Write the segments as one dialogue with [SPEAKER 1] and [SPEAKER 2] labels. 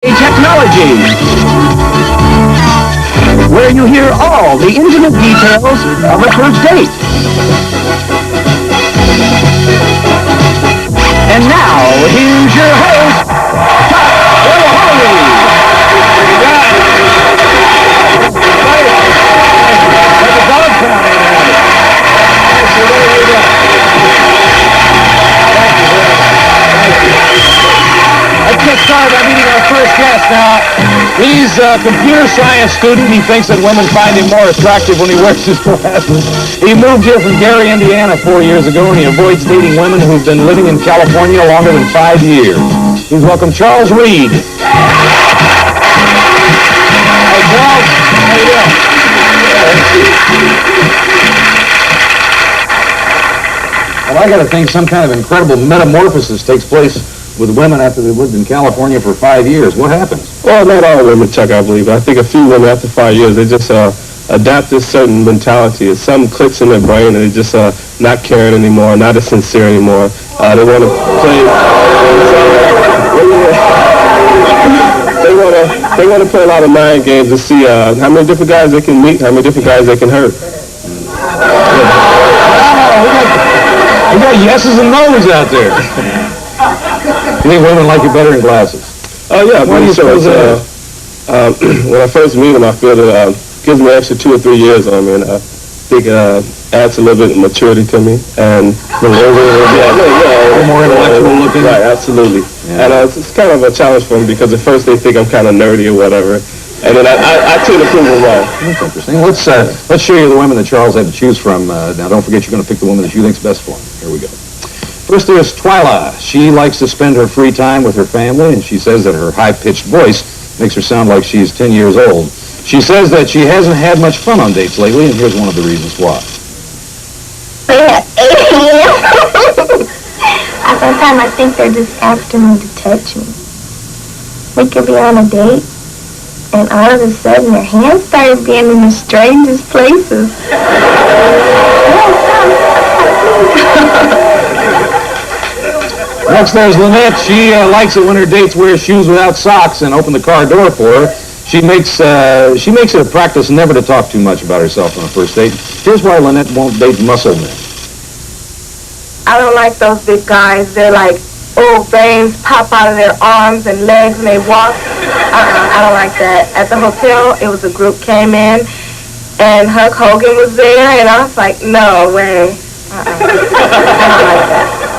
[SPEAKER 1] Technology, where you hear all the intimate details of a first date. And now, here's your host, Chuck O'Holly. Let's get started by meeting our first guest now. He's a computer science student. He thinks that women find him more attractive when he wears his glasses. He moved here from Gary, Indiana 4 years ago, and he avoids dating women who've been living in California longer than 5 years. Please welcome Charles Reed. Hey, Charles. How you doing? Well, I got to think some kind of incredible metamorphosis takes place with women after they lived in California for 5 years. What happens?
[SPEAKER 2] Well, not all women, Chuck, I believe. I think a few women after 5 years, they just adapt this certain mentality. It's something clicks in their brain, and they're just not caring anymore, not as sincere anymore. They want to play. They want to play a lot of mind games to see how many different guys they can meet, how many different guys they can hurt.
[SPEAKER 1] We got yeses and nos out there. You think women like you better in glasses?
[SPEAKER 2] Oh, yeah. When I first meet them, I feel that it gives me an extra 2 or 3 years on me, and I think it adds a little bit of maturity to me. And
[SPEAKER 1] a little more intellectual looking.
[SPEAKER 2] Right, absolutely. Yeah. And it's kind of a challenge for me because at first they think I'm kind of nerdy or whatever. And then I tend to prove them wrong.
[SPEAKER 1] That's interesting. Let's show you the women that Charles had to choose from. Now, don't forget, you're going to pick the woman that you think's best for him. Here we go. First, there's Twyla. She likes to spend her free time with her family, and she says that her high-pitched voice makes her sound like she's 10 years old. She says that she hasn't had much fun on dates lately, and here's one of the reasons why.
[SPEAKER 3] Sometimes I think they're just after me to touch me. We could be on a date, and all of a sudden their hands started being in the strangest places.
[SPEAKER 1] Next, there's Lynette. She likes it when her dates wear shoes without socks and open the car door for her. She makes it a practice never to talk too much about herself on a first date. Here's why Lynette won't date muscle men.
[SPEAKER 4] I don't like those big guys. They're like old veins pop out of their arms and legs when they walk. I don't like that. At the hotel, it was a group came in, and Hulk Hogan was there, and I was like, no way. I don't like that.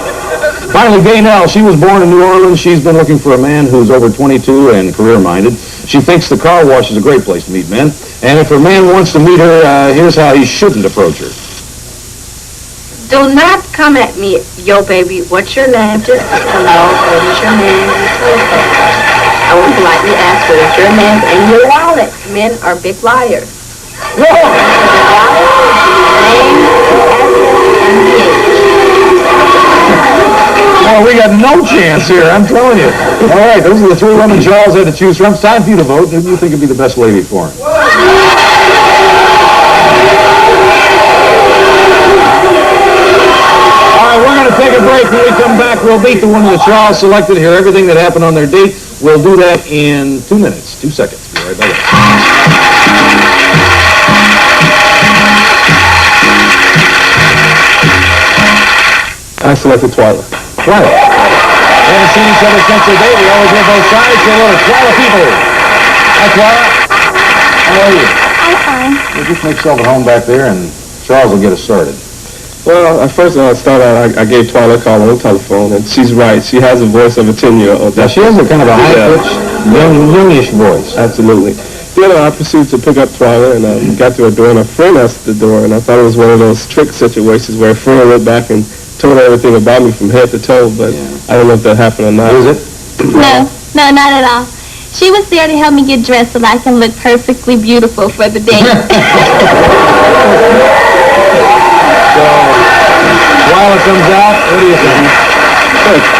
[SPEAKER 1] Finally, Gaynell. She was born in New Orleans. She's been looking for a man who's over 22 and career-minded. She thinks the car wash is a great place to meet men. And if a man wants to meet her, here's how he shouldn't approach her.
[SPEAKER 4] Do not come at me, yo, baby. What's your name? Just hello. What is your name? I will politely ask, what is your name and your wallet? Men are big liars.
[SPEAKER 1] Oh, we got no chance here, I'm telling you. All right, those are the 3 women Charles had to choose from. It's time for you to vote. Who do you think would be the best lady for him? All right, we're going to take a break. When we come back, we'll beat the woman that Charles selected, hear everything that happened on their date. We'll do that in 2 minutes, 2 seconds. Be right back.
[SPEAKER 2] I selected Twyla.
[SPEAKER 1] Twyla. We haven't seen each other since their date. We always hear both sides. Say hello to Twyla people. Hi, Twyla. How are you?
[SPEAKER 3] I'm fine.
[SPEAKER 1] Well, just make yourself at home back there, and Charles will get us started.
[SPEAKER 2] Well, at first when I started out, I gave Twyla a call on the telephone, and she's right. She has a voice of a 10-year-old.
[SPEAKER 1] Now, she has a kind of a high-pitched, youngish voice.
[SPEAKER 2] Absolutely. Then I proceeded to pick up Twyla, and got to her door, and a friend answered the door, and I thought it was one of those trick situations where a friend went back and told her everything about me from head to toe, but I don't know if that happened or not.
[SPEAKER 1] Is it?
[SPEAKER 3] No, not at all. She was there to help me get dressed so that I can look perfectly beautiful for the day.
[SPEAKER 1] So, Twyla comes out, what do you think?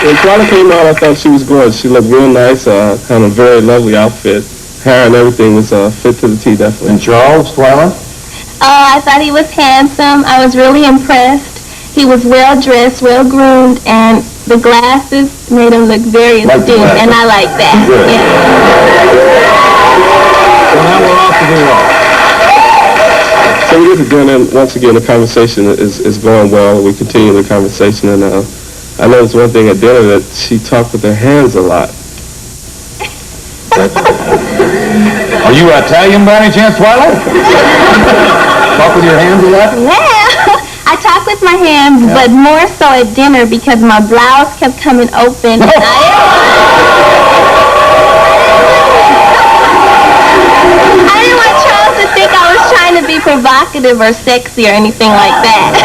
[SPEAKER 2] When Twyla came out, I thought she was gorgeous. She looked real nice, kind of very lovely outfit. Hair and everything was fit to the T, definitely.
[SPEAKER 1] And Charles, Twyla?
[SPEAKER 3] I thought he was handsome. I was really impressed. He was well-dressed, well-groomed, and the glasses made him look very
[SPEAKER 1] Like the
[SPEAKER 3] astute,
[SPEAKER 1] glasses.
[SPEAKER 3] and I like that.
[SPEAKER 1] Good.
[SPEAKER 3] Yeah.
[SPEAKER 1] So now we're off to do what?
[SPEAKER 2] So we get to dinner, and once again, the conversation is going well. We continue the conversation, and I noticed one thing at dinner, that she talked with her hands a lot.
[SPEAKER 1] Are you Italian by any chance, Twilight? Talk with your hands a lot?
[SPEAKER 3] Well, I talk with my hands, but more so at dinner because my blouse kept coming open. And I didn't want Charles to think I was trying to be provocative or sexy or anything like that.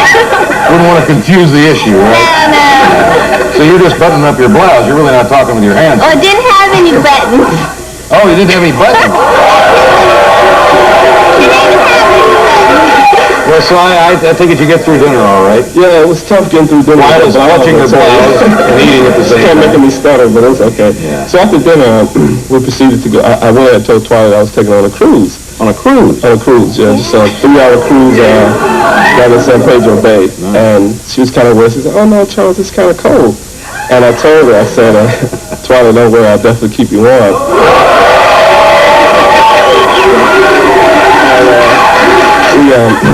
[SPEAKER 1] Wouldn't want to confuse the issue, right?
[SPEAKER 3] No.
[SPEAKER 1] So you're just buttoning up your blouse. You're really not talking with your hands.
[SPEAKER 3] Oh, it didn't have any buttons.
[SPEAKER 1] Oh, you didn't have any buttons.
[SPEAKER 3] It didn't have any buttons.
[SPEAKER 1] Well, so I take it you get through dinner all right.
[SPEAKER 2] Yeah, it was tough getting through dinner.
[SPEAKER 1] Twyla's watching her blouse and eating at the
[SPEAKER 2] She
[SPEAKER 1] same
[SPEAKER 2] kept
[SPEAKER 1] time.
[SPEAKER 2] making me stutter, but it's okay.
[SPEAKER 1] Yeah.
[SPEAKER 2] So after dinner, we proceeded to go. I went and told Twilight I was taking on a cruise.
[SPEAKER 1] On a cruise?
[SPEAKER 2] On a cruise, yeah, just a 3-hour cruise down in San Pedro Bay. And she was kind of worried. She said, "Oh no, Charles, it's kind of cold." And I told her, I said, "Twilight, don't worry, I'll definitely keep you warm."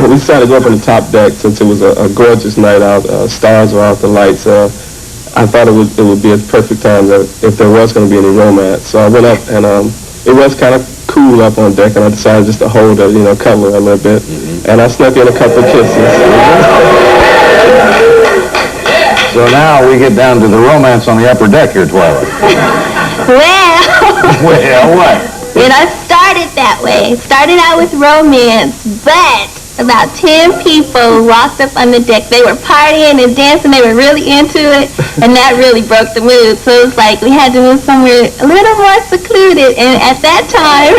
[SPEAKER 2] We decided to go up on the top deck since it was a gorgeous night out. Stars were out, the lights. I thought it would be a perfect time that if there was going to be any romance. So I went up, and it was kind of cool up on deck, and I decided just to hold her, cuddle her a little bit. And I snuck in a couple of kisses.
[SPEAKER 1] So now we get down to the romance on the upper deck here, Twilight.
[SPEAKER 3] Well,
[SPEAKER 1] Well, what?
[SPEAKER 3] it started that way. Started out with romance, but about 10 people walked up on the deck. They were partying and dancing. They were really into it, and that really broke the mood. So it was like we had to move somewhere a little more secluded. And at that time,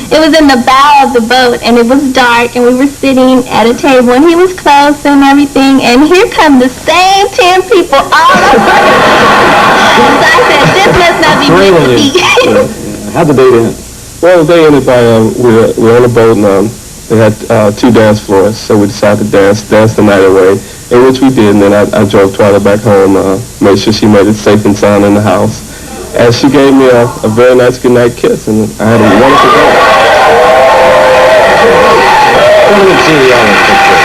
[SPEAKER 3] it was in the bow of the boat, and it was dark, and we were sitting at a table, and he was close and everything. And here come the same 10 people all over. So I said, this must not be meant to be.
[SPEAKER 1] How'd the date end?
[SPEAKER 2] Well, they ended by, we were on a boat, and they had 2 dance floors, so we decided to dance the night away, in which we did, and then I drove Twilight back home, made sure she made it safe and sound in the house. And she gave me a very nice goodnight kiss, and I had a wonderful day.
[SPEAKER 1] Let me see the other picture.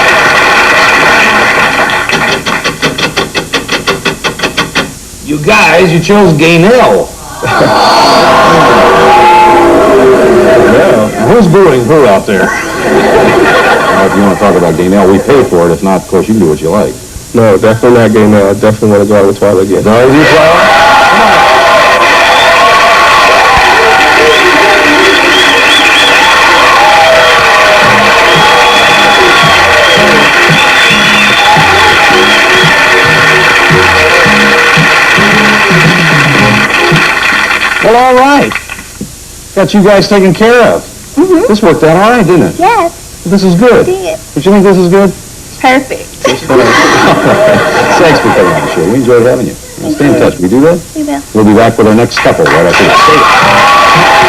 [SPEAKER 1] You guys, you chose Gaynell. Now, who's booing who out there? Well, if you want to talk about Gaynell, we pay for it. If not, of course, you can do what you like.
[SPEAKER 2] No, definitely not gay now. I definitely want to go out with Twilight again.
[SPEAKER 1] Are you, Twilight? Well, all right. Got you guys taken care of.
[SPEAKER 3] Mm-hmm.
[SPEAKER 1] This worked out all right, didn't it?
[SPEAKER 3] Yes,
[SPEAKER 1] This is good.
[SPEAKER 3] it did.
[SPEAKER 1] Don't you think this is good?
[SPEAKER 3] Perfect.
[SPEAKER 1] Thanks for coming on the show. We enjoyed having you. Stay in touch. We do that?
[SPEAKER 3] We will.
[SPEAKER 1] We'll be back with our next couple right after this.